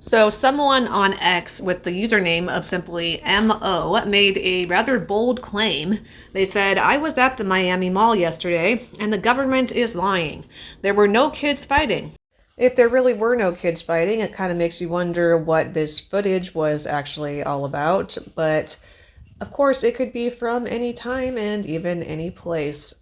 So, someone on X with the username of simply MO made a rather bold claim. They said, I was at the Miami Mall yesterday, and the government is lying. There were no kids fighting. If there really were no kids fighting, it kind of makes you wonder what this footage was actually all about. But of course, it could be from any time and even any place.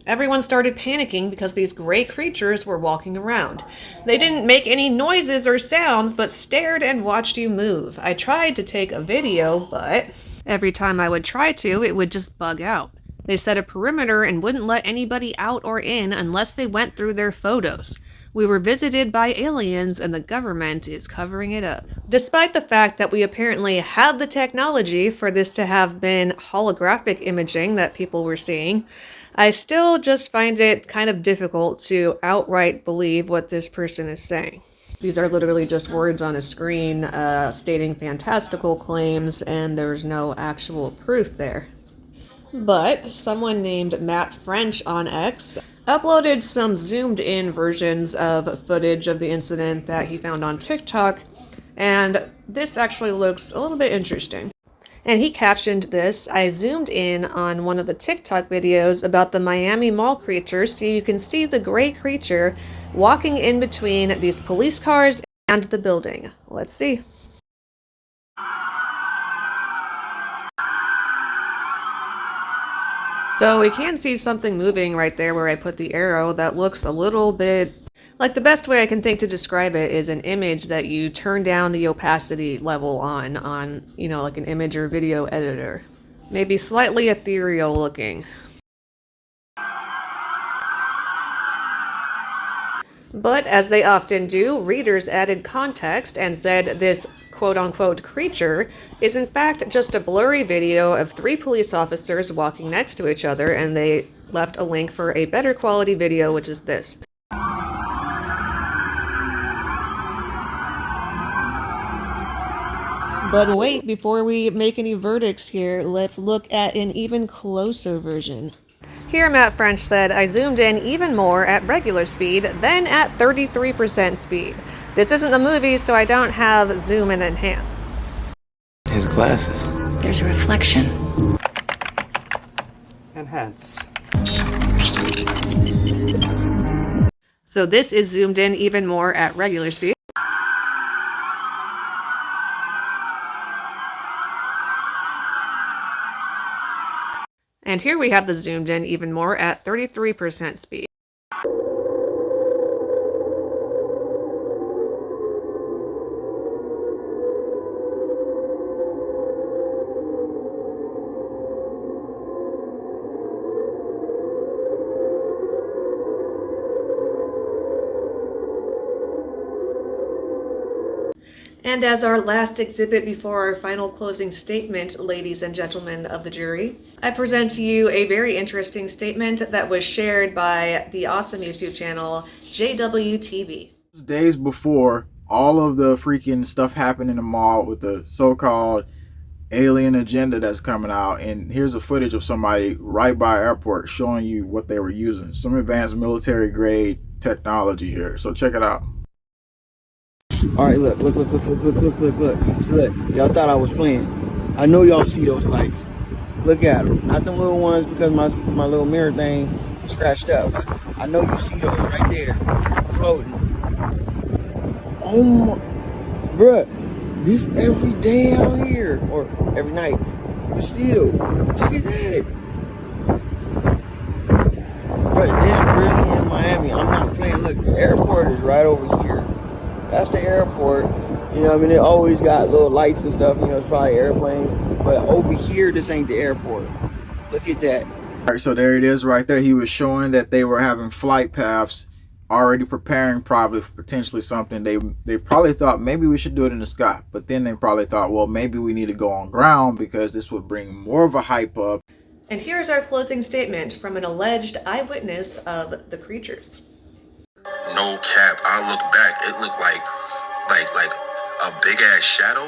Everyone started panicking because these gray creatures were walking around. They didn't make any noises or sounds, but stared and watched you move. I tried to take a video, but every time I would try to, it would just bug out. They set a perimeter and wouldn't let anybody out or in unless they went through their photos. We were visited by aliens and the government is covering it up. Despite the fact that we apparently had the technology for this to have been holographic imaging that people were seeing, I still just find it kind of difficult to outright believe what this person is saying. These are literally just words on a screen stating fantastical claims, and there's no actual proof there. But someone named Matt French on X uploaded some zoomed in versions of footage of the incident that he found on TikTok, and this actually looks a little bit interesting. And he captioned this, I zoomed in on one of the TikTok videos about the Miami Mall creature so you can see the gray creature walking in between these police cars and the building. Let's see. So we can see something moving right there where I put the arrow that looks a little bit like the best way I can think to describe it is an image that you turn down the opacity level on, like an image or video editor. Maybe slightly ethereal looking. But as they often do, readers added context and said this quote-unquote creature is in fact just a blurry video of 3 police officers walking next to each other, and they left a link for a better quality video, which is this. But wait, before we make any verdicts here, let's look at an even closer version. Here Matt French said, I zoomed in even more at regular speed, then at 33% speed. This isn't the movie, so I don't have zoom and enhance. His glasses. There's a reflection. Enhance. So this is zoomed in even more at regular speed. And here we have the zoomed in even more at 33% speed. And as our last exhibit before our final closing statement, ladies and gentlemen of the jury, I present to you a very interesting statement that was shared by the awesome YouTube channel JWTV. Days before all of the freaking stuff happened in the mall with the so-called alien agenda that's coming out, and here's a footage of somebody right by airport showing you what they were using. Some advanced military grade technology here, so check it out. All right, look. So look, y'all thought I was playing. I know y'all see those lights. Look at them. Not them little ones because my little mirror thing scratched up. I know you see those right there, floating. Oh my, bruh, this every day out here, or every night. But still, look at that. Bruh, this really in Miami. I'm not playing. Look, the airport is right over here. That's the airport. You know what I mean? They always got little lights and stuff. You know, it's probably airplanes. But over here, this ain't the airport. Look at that. All right, so there it is right there. He was showing that they were having flight paths, already preparing probably for potentially something. They probably thought maybe we should do it in the sky. But then they probably thought, well, maybe we need to go on ground because this would bring more of a hype up. And here's our closing statement from an alleged eyewitness of the creatures. No cap, I look back, it looked like a big ass shadow,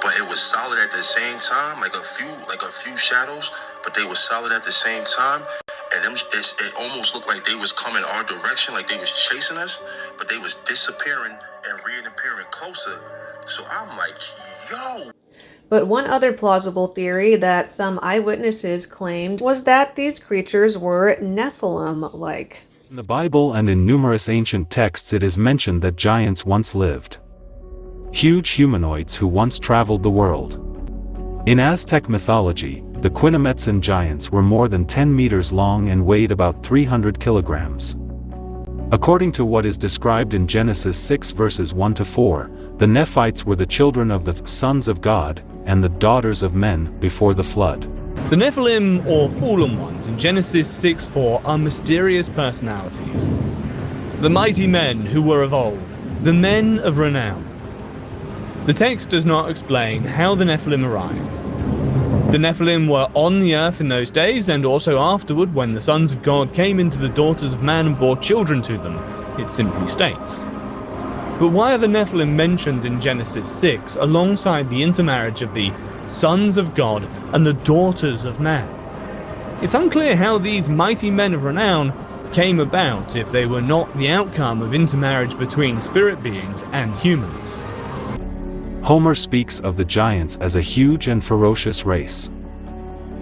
but it was solid at the same time, like a few shadows, but they were solid at the same time. and it almost looked like they was coming our direction, like they was chasing us, but they was disappearing and reappearing closer. So I'm like, yo. But one other plausible theory that some eyewitnesses claimed was that these creatures were Nephilim-like. In the Bible and in numerous ancient texts it is mentioned that giants once lived. Huge humanoids who once traveled the world. In Aztec mythology, the Quinametsan giants were more than 10 meters long and weighed about 300 kilograms. According to what is described in Genesis 6 verses 1 to 4, the Nephites were the children of the sons of God and the daughters of men before the flood. The Nephilim, or fallen ones, in Genesis 6:4 are mysterious personalities. The mighty men who were of old, the men of renown. The text does not explain how the Nephilim arrived. The Nephilim were on the earth in those days and also afterward when the sons of God came into the daughters of man and bore children to them, it simply states. But why are the Nephilim mentioned in Genesis 6 alongside the intermarriage of the sons of God and the daughters of man? It's unclear how these mighty men of renown came about if they were not the outcome of intermarriage between spirit beings and humans. Homer speaks of the giants as a huge and ferocious race.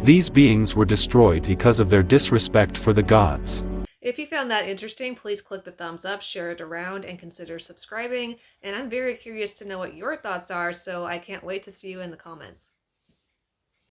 These beings were destroyed because of their disrespect for the gods. If you found that interesting, please click the thumbs up, share it around, and consider subscribing. And I'm very curious to know what your thoughts are, so I can't wait to see you in the comments.